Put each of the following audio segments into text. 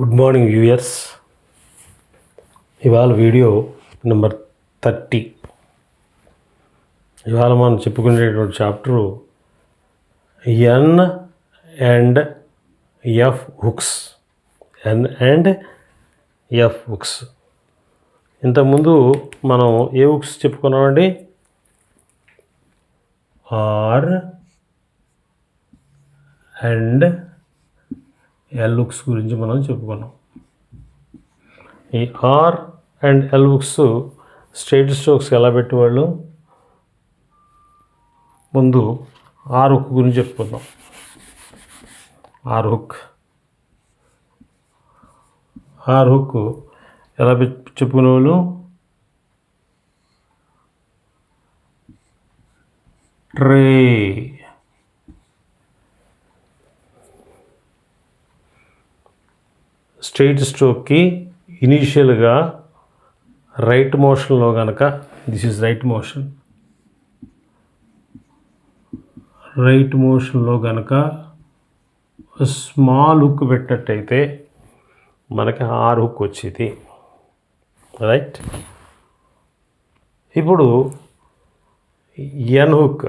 Good morning viewers. ఇవాళ video number 30. ఇవాళ మనం చెప్పుకునేటువంటి chapter N and F hooks. N and F hooks. ఇంతకుముందు మనం ఏ హుక్స్ చెప్పుకున్నామండి? ఆర్ అండ్ ఎల్ హుక్స్ గురించి మనం చెప్పుకున్నాం. ఈ R and L hooks straight strokes ఎలా పెట్టేవాళ్ళు? ముందు ఆర్ హుక్ గురించి చెప్పుకుందాం. ఆర్ హుక్ ఎలా చెప్పుకునేవాళ్ళు? ట్రే, స్ట్రైట్ స్ట్రోక్కి ఇనీషియల్గా రైట్ మోషన్లో కనుక, దిస్ ఈజ్ రైట్ మోషన్లో కనుక స్మాల్ హుక్ పెట్టినట్టయితే మనకి ఆర్ హుక్ వచ్చేది. రైట్. ఇప్పుడు ఎన్ హుక్,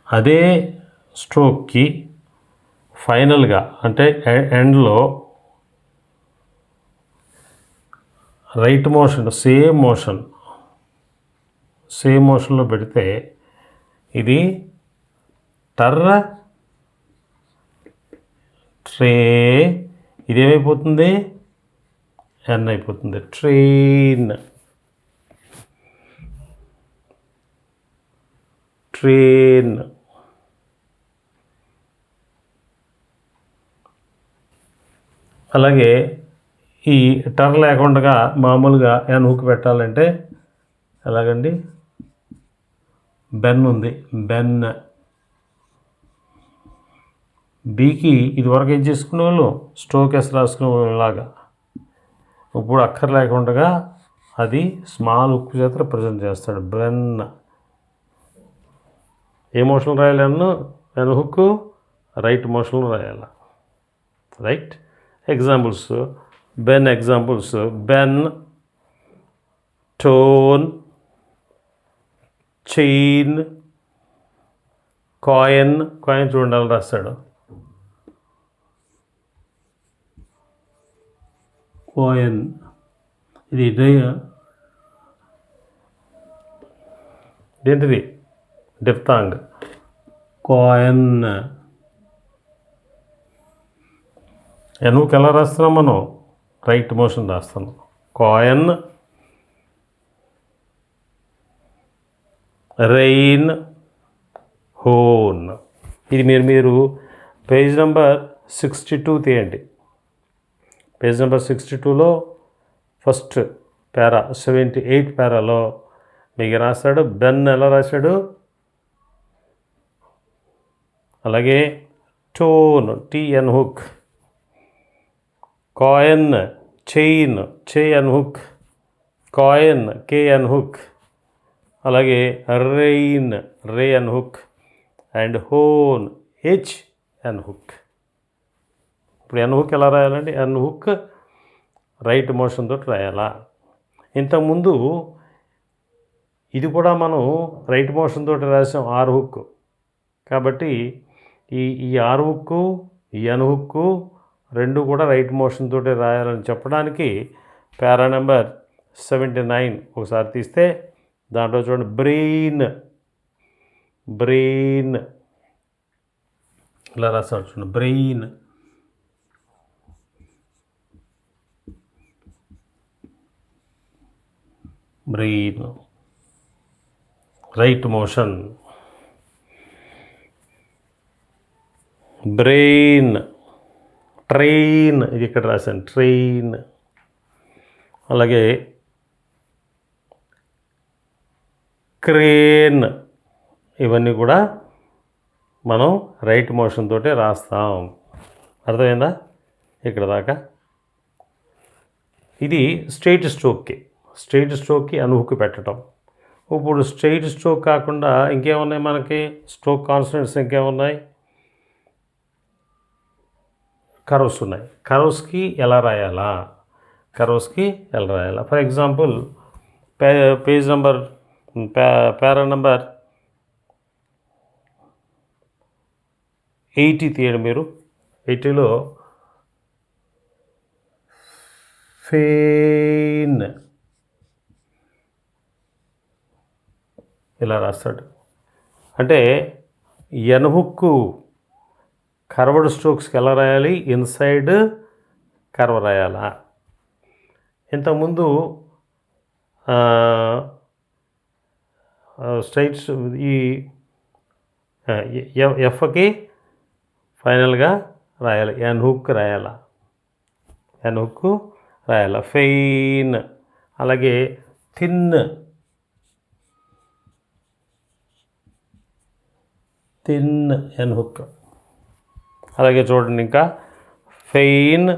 అదే స్ట్రోక్కి ఫైనల్గా అంటే ఎండ్లో రైట్ మోషన్ సేమ్ మోషన్లో పెడితే ఇది ట్రే, ఇదేమైపోతుంది? ఎన్ అయిపోతుంది. ట్రైన్. అలాగే ఈ టర్ లేకుండా మామూలుగా ఎన్ హుక్ పెట్టాలంటే ఎలాగండి? బెన్ ఉంది. బెన్. బీకి ఇదివరకు ఏం చేసుకునే వాళ్ళు? స్ట్రోక్ ఎస్ రాసుకునే వాళ్ళలాగా. ఇప్పుడు అక్కర్ లేకుండా అది స్మాల్ హుక్ చేత రిప్రజెంట్ చేస్తాడు. బెన్. ఏ మోషన్లో రాయాలి? ఎన్ హుక్ రైట్ మోషన్లో రాయాలి. Right. Examples, Ben examples: Ben, tone, chain, coin. Coin చూడండి అలా రాస్తాడు. కాయిన్ ఇది ఏంటిది? డిఫ్తాంగ్. కాయిన్. ఎన్నుకు ఎలా రాస్తున్నాం మనం? రైట్ మోషన్ రాస్తున్నాం. కాయిన్, రెయిన్, హోన్. ఇది మీరు పేజ్ నెంబర్ 62 తీయండి. పేజ్ నెంబర్ 62లో ఫస్ట్ పారా 78 పారాలో మీకు రాస్తాడు. బెన్ ఎలా రాశాడు? అలాగే tone, TN hook. Coin, chain, chay N hook. Coin, KN hook. అలాగే rain, ray N hook. And hone, HN hook. ఇప్పుడు ఎన్ హుక్ ఎలా రాయాలండి? ఎన్ హుక్ రైట్ మోషన్ తోటి రాయాలా? ఇంతకుముందు ఇది కూడా మనం రైట్ మోషన్ తోటి రాసాం, ఆర్ హుక్. కాబట్టి ఈ ఆర్ హుక్, ఎన్ హుక్ రెండు కూడా రైట్ మోషన్ తోటి రాయాలని చెప్పడానికి పారా నెంబర్ 79 ఒకసారి తీస్తే దాంట్లో చూడండి, బ్రెయిన్ ఇలా రాస్తాడు. చూడండి, brain. Right motion. Brain. Train, ఇది ఇక్కడ రాశాను, ట్రైన్. అలాగే క్రేన్. ఇవన్నీ కూడా మనం రైట్ మోషన్ తోటే రాస్తాం. అర్థమైందా ఇక్కడ దాకా? ఇది స్ట్రైట్ స్ట్రోక్కి ఎన్ హుక్ పెట్టడం. ఇప్పుడు స్ట్రెయిట్ స్ట్రోక్ కాకుండా ఇంకేమున్నాయి మనకి? స్ట్రోక్ కాన్సనెంట్స్ ఇంకేమున్నాయి? కర్వ్స్ ఉన్నాయి. కర్వ్స్కి ఎలా రాయాలా? For example page number para number 80 తీయండి మీరు. 80లో ఫెయిన్ ఇలా రాస్తాడు. అంటే ఎన్హుక్ కర్వ్డ్ స్ట్రోక్స్కి ఎలా రాయాలి? ఇన్సైడ్ కర్వ్ రాయాలా? ఇంతకుముందు స్ట్రైట్స్ ఈ ఎఫ్కి ఫైనల్గా రాయాలి, ఎన్హుక్ రాయాలా? ఫెయిన్. అలాగే థిన్ ఎన్హుక్. అలాగే చూడండి ఇంకా fain,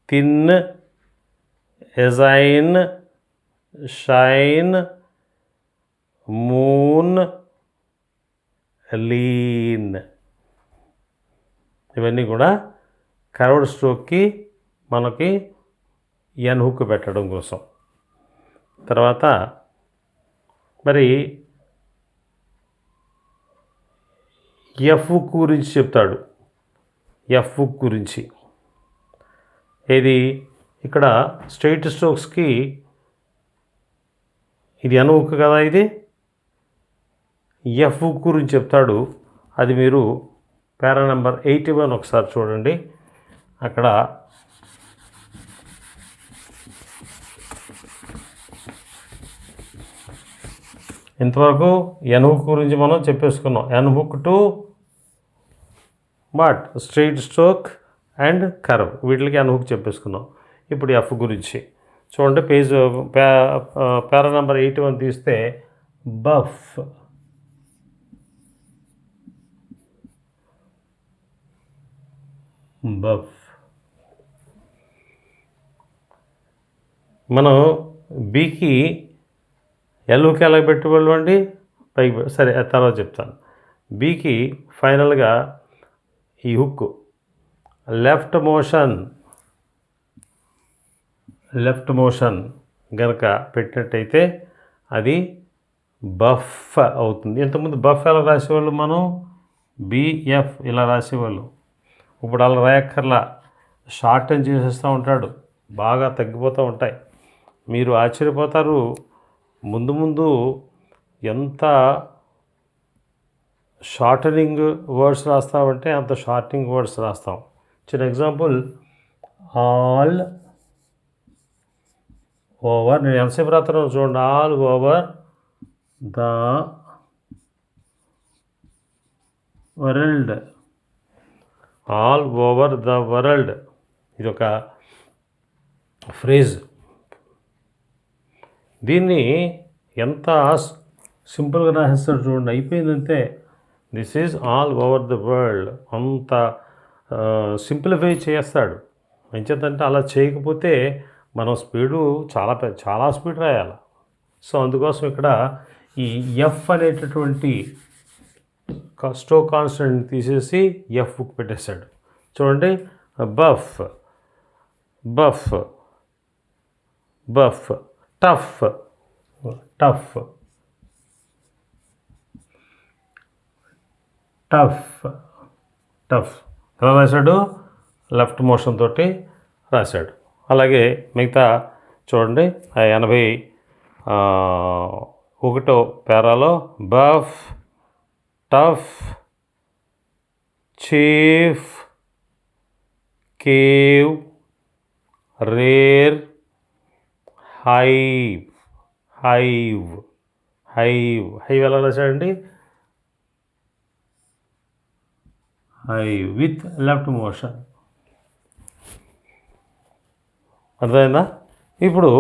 thin, again, shine, moon, lean. ఇవన్నీ కూడా కర్వ్డ్ స్ట్రోక్కి మనకి ఎన్హుక్ పెట్టడం కోసం. తర్వాత మరి ఎఫ్హుక్ గురించి చెప్తాడు. ఎఫ్హుక్ గురించి ఏది? ఇక్కడ స్ట్రెయిట్ స్ట్రోక్స్కి ఇది ఎన్హుక్ కదా, ఇది ఎఫ్హుక్ గురించి చెప్తాడు. అది మీరు పేరా నెంబర్ 81 ఒకసారి చూడండి. అక్కడ ఇంతవరకు ఎన్హుక్ గురించి మనం చెప్పేసుకున్నాం. N hook to but straight stroke and curve, వీటికి ఎన్హుక్ చెప్పేసుకున్నాం. ఇప్పుడు ఎఫ్ గురించి చూడండి. పేరా నెంబర్ 81 తీస్తే బఫ్, మనం బీకి ఎల్లుకి ఎలా పెట్టుకోవాలి అండి? పైకి సరే తర్వాత చెప్తాను. బీకి ఫైనల్గా ఈ హుక్ లెఫ్ట్ మోషన్ గనక పెట్టినట్టయితే అది బఫ్ అవుతుంది. ఇంతకుముందు బఫ్ ఎలా రాసేవాళ్ళు? మనం బిఎఫ్ ఇలా రాసేవాళ్ళు. ఇప్పుడు అలా రాయక్కర్లా, షార్ట్ అని చేసేస్తూ ఉంటాడు, బాగా తగ్గిపోతూ ఉంటాయి. మీరు ఆశ్చర్యపోతారు. ముందు ఎంత షార్టనింగ్ వర్డ్స్ రాస్తామంటే అంత షార్టనింగ్ వర్డ్స్ రాస్తాం. చిన్న ఎగ్జాంపుల్, ఆల్ ఓవర్, నేను ఎంతసేపు రాస్తాను చూడండి. All over the world, all over the world, ఇది ఒక ఫ్రేజ్. దీన్ని ఎంత సింపుల్గా రాసేస్తాడు చూడండి, అయిపోయిందంతే. This is all over the world. అంత సింప్లిఫై చేస్తాడు. ఎంచేతంటే అలా చేయకపోతే మనం స్పీడు చాలా స్పీడ్ రాయాలి. సో అందుకోసం ఇక్కడ ఈ ఎఫ్ అనేటటువంటి స్ట్రోక్ కాన్స్టెంట్ తీసేసి ఎఫ్ బుక్ పెట్టేశాడు. చూడండి, బఫ్, టఫ్, ఎలా రాశాడు? లెఫ్ట్ మోషన్ తోటి రాశాడు. అలాగే మిగతా చూడండి, 81వ పేరాలో buff, tough, chief, cave, rare, hive ఎలా రాశాడండి? Hive with left motion. అర్థమైందా? ఇప్పుడు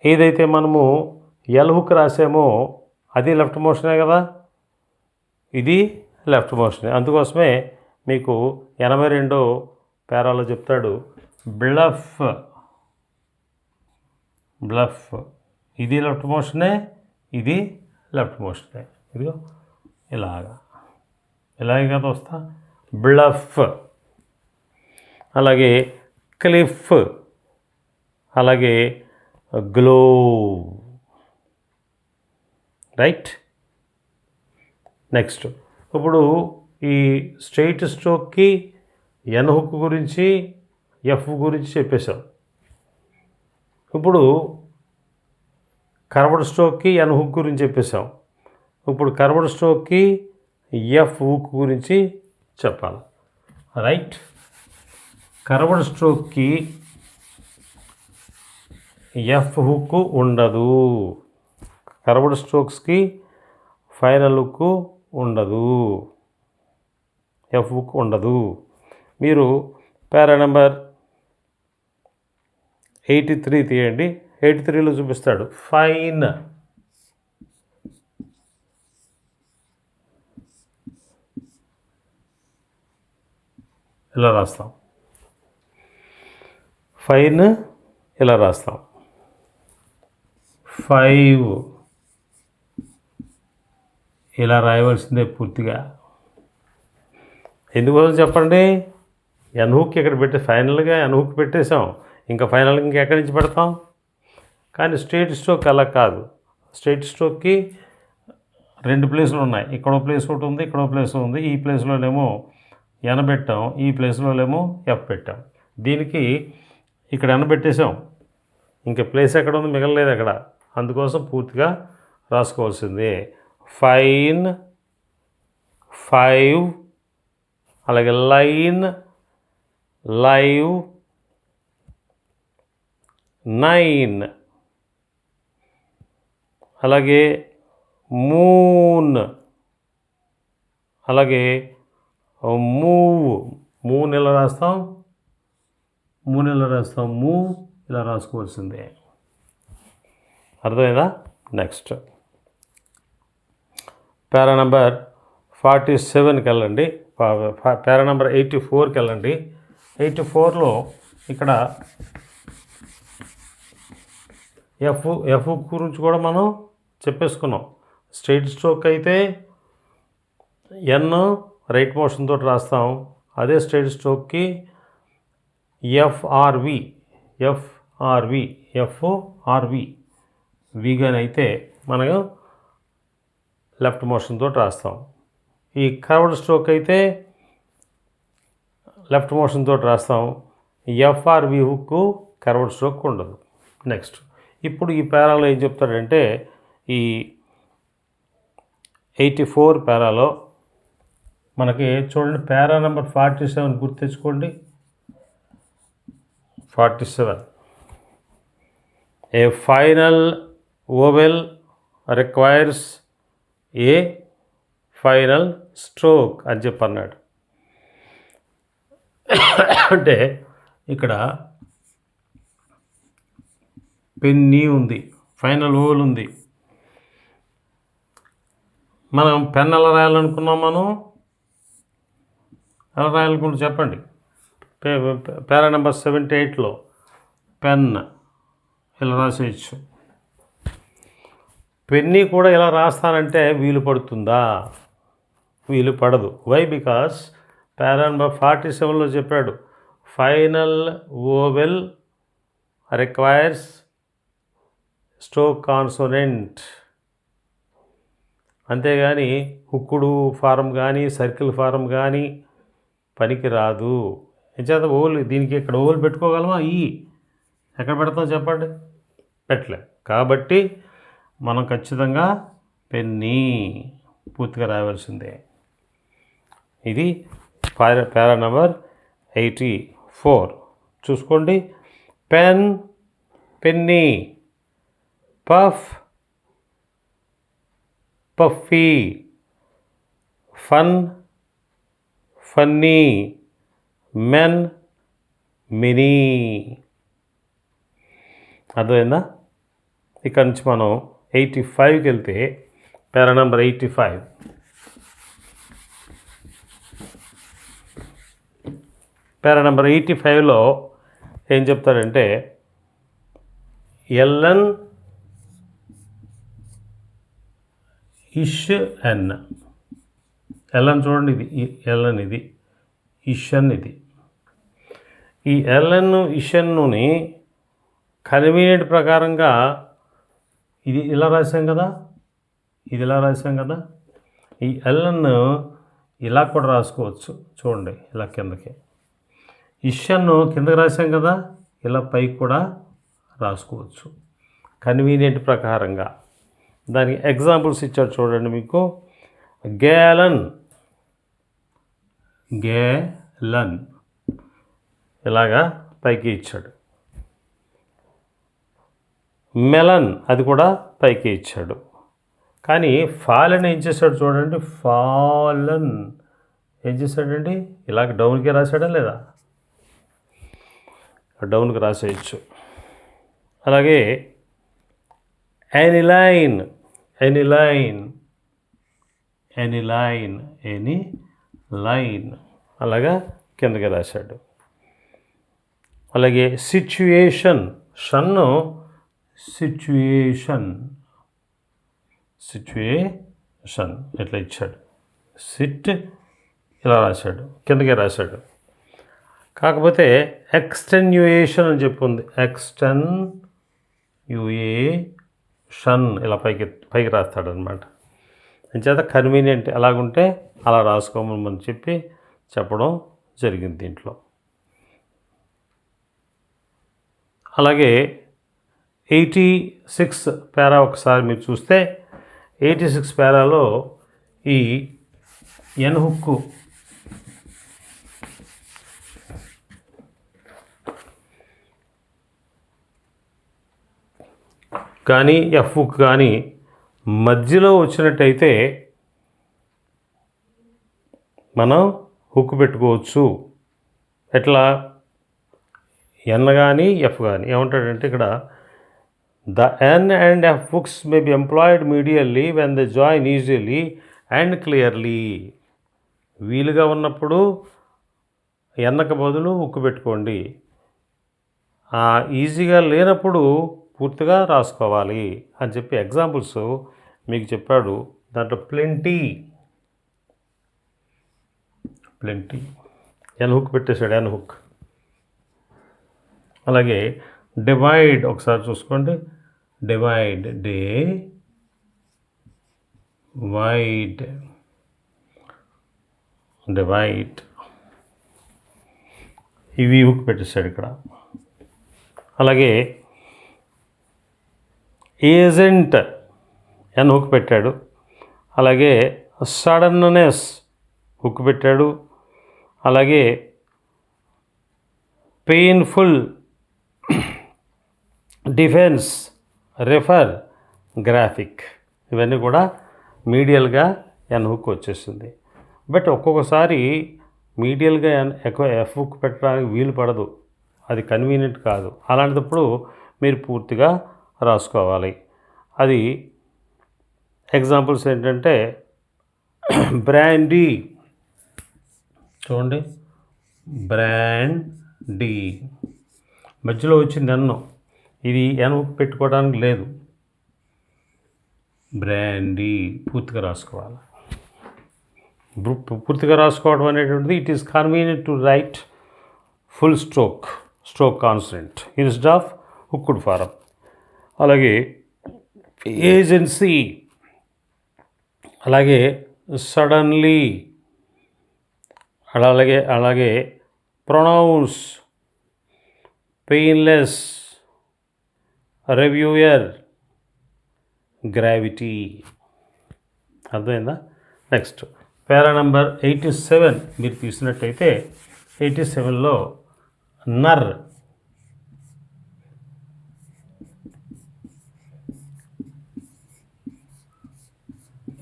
ఏదైతే మనము ఎల్ హుక్ రాసామో అది లెఫ్ట్ మోషనే కదా, ఇది లెఫ్ట్ మోషనే. అందుకోసమే మీకు 82వ పేరాలో చెప్తాడు, బ్లఫ్ ఇది లెఫ్ట్ మోషనే, ఇది లెఫ్ట్ మోషనే. ఇదిగో ఇలాగే కదా వస్తా. బ్లఫ్, అలాగే క్లిఫ్, అలాగే గ్లోవ్. రైట్. నెక్స్ట్ ఇప్పుడు ఈ స్ట్రెయిట్ స్ట్రోక్కి ఎన్ హుక్ గురించి, ఎఫ్ గురించి చెప్పేశాం. ఇప్పుడు కర్వ్డ్ స్ట్రోక్కి ఎన్ హుక్ గురించి చెప్పేశాం. ఇప్పుడు కర్వ్డ్ స్ట్రోక్కి ఎఫ్ హుక్ గురించి చెప్పాలి. రైట్. కర్వ్డ్ స్ట్రోక్కి ఎఫ్ హుక్ ఉండదు. కర్వ్డ్ స్ట్రోక్స్కి ఫైనల్ హుక్ ఉండదు, ఎఫ్ హుక్ ఉండదు. మీరు పారా నెంబర్ 83 తీయండి. 83లో చూపిస్తాడు. ఫైన్, ఇలా రాస్తాం. ఫైన్ ఇలా రాస్తాం. 5 ఇలా రాయవలసిందే పూర్తిగా. ఎందుకోసం చెప్పండి? ఎన్ హుక్ ఇక్కడ ఫైనల్గా ఎన్ హుక్ పెట్టేసాం. ఇంకా ఫైనల్గా ఇంకెక్కడి నుంచి పెడతాం? కానీ స్ట్రెయిట్ స్ట్రోక్ అలా కాదు. స్ట్రెయిట్ స్ట్రోక్కి 2 ప్లేసులు ఉన్నాయి. ఇక్కడ ప్లేస్ ఒకటి ఉంది, ఇక్కడ ప్లేస్ ఉంది. ఈ ప్లేస్లోనేమో ఎన్ పెట్టాం, ఈ ప్లేస్లోనేమో ఎఫ్ పెట్టాం. దీనికి ఇక్కడ ఎన్ పెట్టేసాం, ఇంకా ప్లేస్ ఎక్కడ ఉంది? మిగలలేదు అక్కడ. అందుకోసం పూర్తిగా రాసుకోవాల్సిందే. ఫైన్, 5, అలాగే లైన్, లైవ్, 9, అలాగే మూన్, అలాగే మూవ్. మూన్ ఇలా రాస్తాం, మూన్ ఇలా రాస్తాం, మూవ్ ఇలా రాసుకోవాల్సిందే. అర్థమైందా? నెక్స్ట్ పారా నెంబర్ 47కి వెళ్ళండి. పారా నెంబర్ 84కి వెళ్ళండి. 84లో ఇక్కడ ఎఫ్ గురించి కూడా మనం చెప్పేసుకున్నాం. స్ట్రెయిట్ స్ట్రోక్ అయితే ఎన్ రైట్ మోషన్ తోటి రాస్తాం. అదే స్ట్రెయిట్ స్ట్రోక్కి ఎఫ్ఆర్వి, వీగాని అయితే మనం లెఫ్ట్ మోషన్ తోటి రాస్తాం. ఈ కర్వ్డ్ స్ట్రోక్ అయితే లెఫ్ట్ మోషన్ తోటి రాస్తాం. ఎఫ్ఆర్వి హుక్ కర్వ్డ్ స్ట్రోక్ ఉండదు. నెక్స్ట్ ఇప్పుడు ఈ పారాలో ఏం చెప్తాడంటే, ఈ 84 పారాలో మనకి చూడండి, పారా నెంబర్ 47 గుర్తు తెచ్చుకోండి. 47, a final oval requires a final stroke అని చెప్పన్నాడు. అంటే ఇక్కడ పెన్నీ ఉంది, ఫైనల్ ఓవెల్ ఉంది. మనం పెన్ ఎలా రాయాలనుకున్నాం? మనం ఎలా రాయాలనుకుంటే చెప్పండి. పారా నెంబర్ 78లో పెన్ ఇలా రాసేయచ్చు. పెన్నీ కూడా ఇలా రాస్తానంటే వీలు పడుతుందా? వీలు పడదు. వై? బికాస్ పారా నెంబర్ 47లో చెప్పాడు, final oval requires stroke consonant. అంతేగాని హుక్కుడు ఫారం కానీ సర్కిల్ ఫారం కానీ పనికి రాదు. ఎంచేత ఓవెల్, దీనికి ఇక్కడ ఓవెల్ పెట్టుకోగలమా? ఎక్కడ పెడతాం చెప్పండి? పెట్టలేం. కాబట్టి మనం ఖచ్చితంగా పెన్నీ పూర్తిగా రాయవలసిందే. ఇది పారా నెంబర్ 84 చూసుకోండి. Pen, penny, puff, puffy, fun, funny, men, mini. అర్థమైందా? ఇక్కడ నుంచి మనం 85కి వెళ్తే పారా నెంబర్ 85. పారా నెంబర్ 85లో ఏం చెప్తాడంటే, ఎల్ఎన్ ఇష్ ఎన్. ఎల్ఎన్ చూడండి, ఇది ఎల్ఎన్, ఇది ఇషన్, ఇది ఈ ఎల్ఎన్ ఇషన్నుని కన్వీనియంట్ ప్రకారంగా ఇది ఇలా రాసాం కదా, ఇది ఇలా రాసాం కదా, ఈ ఎల్ఎన్ ఇలా కూడా రాసుకోవచ్చు. చూడండి, ఇలా కిందకి. ఇషన్ను కిందకి రాసాం కదా, ఇలా పైకి కూడా రాసుకోవచ్చు కన్వీనియంట్ ప్రకారంగా. దానికి ఎగ్జాంపుల్స్ ఇచ్చాడు చూడండి మీకు. గ్యాలన్, గ్యాలన్ ఇలాగా పైకి ఇచ్చాడు. మెలన్ అది కూడా పైకి ఇచ్చాడు. కానీ ఫాలన్ ఏం చేశాడు చూడండి, ఫాలన్ ఏం చేశాడండి, ఇలాగ డౌన్కి రాశాడా లేదా, డౌన్కి రాసేయచ్చు. అలాగే ఎనిలైన్, ఎనిలైన్, ఎనిలైన్, ఎనీ లైన్ అలాగా కిందకి రాశాడు. అలాగే సిచ్యుయేషన్, షన్ను సిచ్యుయేషన్, సిచ్యుయేషన్ ఇట్లా ఇచ్చాడు. సిట్ ఇలా రాశాడు, కిందకే రాశాడు. కాకపోతే ఎక్స్టెన్యుయేషన్ అని చెప్పి ఉంది. ఎక్స్టెన్యుయేషన్ ఇలా పైకి రాస్తాడనమాట. అంచేత కన్వీనియంట్ ఎలాగుంటే అలా రాసుకోమని చెప్పి చెప్పడం జరిగింది దీంట్లో. అలాగే 86 పారా ఒకసారి మీరు చూస్తే 86 పారాలో ఈ ఎన్ హుక్కు కానీ ఎఫ్ హుక్ కానీ మధ్యలో వచ్చినట్టయితే మనం హుక్ పెట్టుకోవచ్చు. ఎట్లా, ఎన్ కానీ ఎఫ్ కానీ ఏమంటాడంటే ఇక్కడ the N and F hooks may be employed medially when the join easily and clearly. వీలుగా ఉన్నప్పుడు ఎన్నకు బదులు హుక్ పెట్టుకోండి, ఈజీగా లేనప్పుడు పూర్తిగా రాసుకోవాలి అని చెప్పి ఎగ్జాంపుల్స్ మీకు చెప్పాడు. దాంట్లో ప్లెంటీ, ప్లెంటీ ఎన్ హుక్ పెట్టేశాడు, ఎన్ హుక్. అలాగే డివైడ్ ఒకసారి చూసుకోండి, డివైడ్, డే వైడ్, డివైడ్ ఇవి హుక్ పెట్టేశాడు ఇక్కడ. అలాగే ఏజెంట్ ఎన్ హుక్ పెట్టాడు. అలాగే సడన్నెస్ హుక్ పెట్టాడు. అలాగే పెయిన్ఫుల్, డిఫెన్స్, రెఫర్, గ్రాఫిక్ ఇవన్నీ కూడా మీడియల్గా ఎన్ హుక్ వచ్చేస్తుంది. బట్ ఒక్కొక్కసారి మీడియల్గా ఎఫ్ హుక్ పెట్టడానికి వీలు పడదు, అది కన్వీనియంట్ కాదు. అలాంటప్పుడు మీరు పూర్తిగా రాసుకోవాలి. అది ఎగ్జాంపుల్స్ ఏంటంటే బ్రాండీ చూడండి, బ్రాండీ మధ్యలో వచ్చింది ఎన్ను, ఇది ఎన్ హుక్ పెట్టుకోవడానికి లేదు. బ్రాండీ పూర్తిగా రాసుకోవాలి. పూర్తిగా రాసుకోవడం అనేటువంటిది it is convenient to write full stroke, stroke constant instead of hooked form. అలాగే ఏజెన్సీ, అలాగే సడన్లీ, అలాగే ప్రొనౌన్స్, పెయిన్లెస్, రివ్యూయర్, గ్రావిటీ. అర్థమైందా? నెక్స్ట్ పారా నెంబర్ 87 మీరు తీసినట్టయితే 87లో నర్,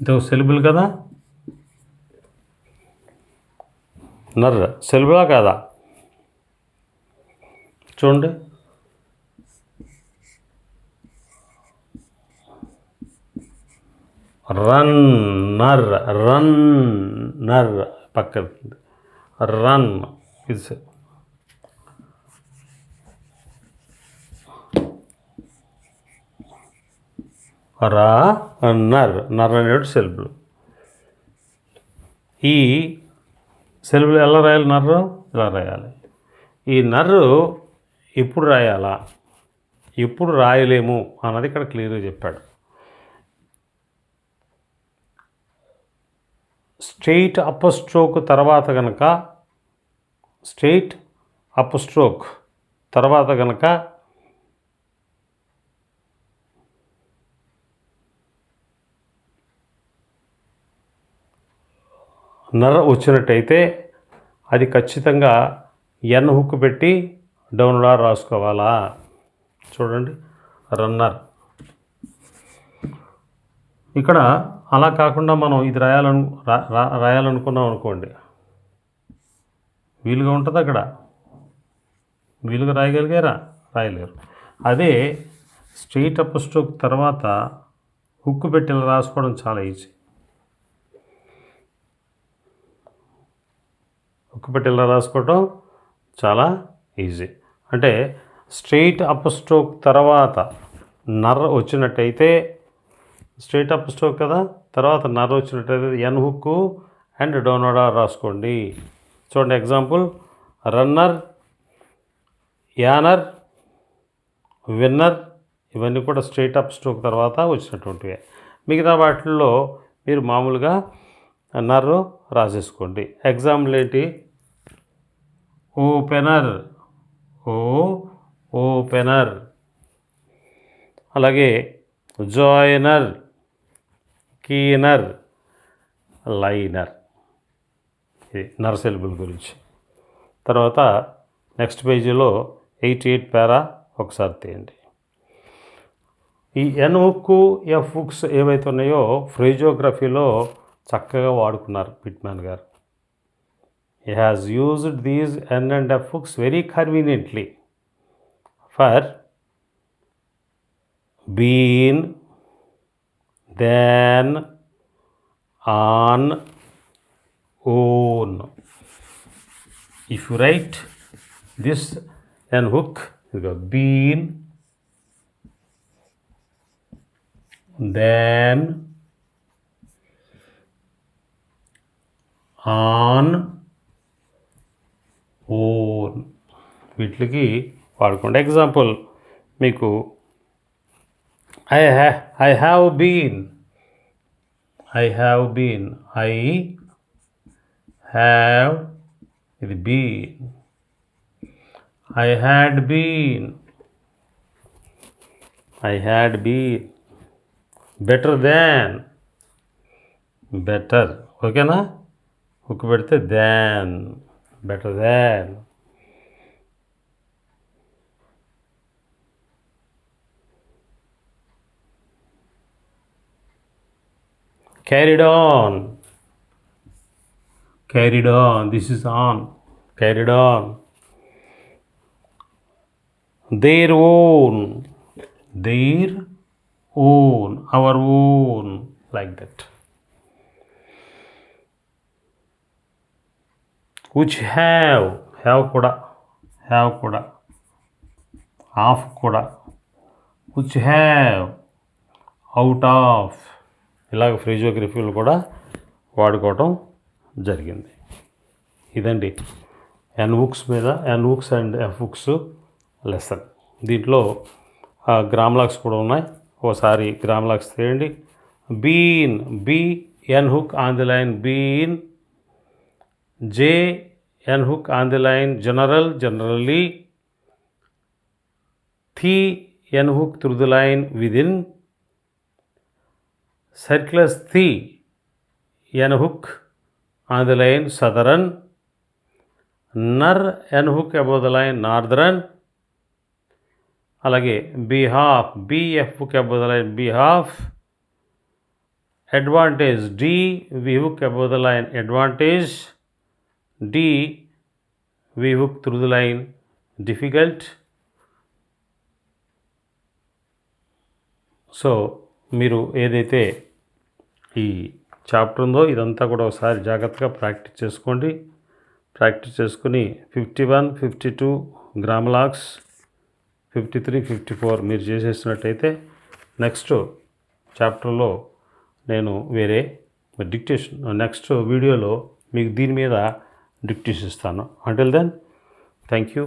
ఇదో సెలబుల్ కదా, నర్ సెలబులా కాదా చూడండి. రన్నర్, రన్నర్ పక్కన రన్, ఇది రా నర్ నర్ అనేటువంటి సిలబుల్. ఈ సిలబుల్ ఎలా రాయాలి? నర్రు ఇలా రాయాలి. ఈ నర్రు ఎప్పుడు రాయాలా, ఎప్పుడు రాయలేము అన్నది ఇక్కడ క్లియర్గా చెప్పాడు. స్ట్రెయిట్ అప్ స్ట్రోక్ తర్వాత కనుక నర్ వచ్చినట్టయితే అది ఖచ్చితంగా ఎన్ హుక్ పెట్టి డౌన్ డా రాసుకోవాలా. చూడండి, రన్నర్. ఇక్కడ అలా కాకుండా మనం ఇది రాయాలనుకున్నాం అనుకోండి, వీలుగా ఉంటుంది. అక్కడ వీలుగా రాయగలిగారా? రాయలేరు. అదే స్ట్రెయిట్ అప్ స్ట్రోక్ తర్వాత హుక్ పెట్టి రాసుకోవడం చాలా ఈజీ. హుక్ పెట్టి రాసుకోవడం చాలా ఈజీ. అంటే స్ట్రెయిట్ అప్ స్ట్రోక్ తర్వాత నర్ వచ్చినట్టయితే, స్ట్రెయిట్ అప్ స్ట్రోక్ కదా, తర్వాత నర్ వచ్చినట్టయితే ఎన్ హుక్ అండ్ డౌన్వర్డ్ ఆర్ రాసుకోండి. చూడండి ఎగ్జాంపుల్, రన్నర్, యానర్, విన్నర్ ఇవన్నీ కూడా స్ట్రెయిట్ అప్ స్ట్రోక్ తర్వాత వచ్చినటువంటివే. మిగతా వాటిల్లో మీరు మామూలుగా నర్రు రాసేసుకోండి. ఎగ్జాంపుల్ ఏంటి? Opener, opener. అలాగే జాయినర్, కీనర్, లైనర్. ఇది నర్ సిలబుల్ గురించి. తర్వాత నెక్స్ట్ పేజీలో 88 పారా ఒకసారి తీయండి. ఈ ఎన్ హుక్, ఎఫ్ హుక్స్ ఏవైతే ఉన్నాయో ఫ్రేజోగ్రఫీలో చక్కగా వాడుకున్నారు పిట్మ్యాన్ గారు. He has used these N and F hooks very conveniently for been, then, on, own. If you write this N hook, you go been, then, on, own. వీటికి వాడుకోండి. ఎగ్జాంపుల్ మీకు I have been, I have ఇది been. I had been, better than, better. ఓకేనా? Hook పెడితే than, better than. Carried on, this is on, carried on. Their own, our own, like that. which have కూడా, of కూడా, which have, out of. ఇలాగ ఫ్రేజోగ్రఫీలు కూడా వాడుకోవటం జరిగింది. ఇదండి N hooks and F hooks lesson. దీంట్లో గ్రామ్లాక్స్ కూడా ఉన్నాయి. ఓసారి గ్రామ్లాక్స్ తీయండి. Been, B N hook on the line been. J N hook on the line generally. Th N hook through the line within. Circles Th N hook on the line southern. Nar N hook above the line northern. అలాగే behalf, B F hook above the line behalf. Advantage, D V hook above the line advantage. D V hook through the line difficult. So మీరు ఏదైతే ఈ chapter ఉందో ఇదంతా కూడా ఒకసారి జాగ్రత్తగా practice చేసుకోండి. ప్రాక్టీస్ చేసుకుని 51, 52 గ్రామ్లాక్స్, 53, 54 మీరు చేసేసినట్టయితే నెక్స్ట్ చాప్టర్లో నేను వేరే డిక్టేషన్ నెక్స్ట్ వీడియోలో మీకు దీని మీద డిక్టేషన్ ఇస్తాను. Until then thank you.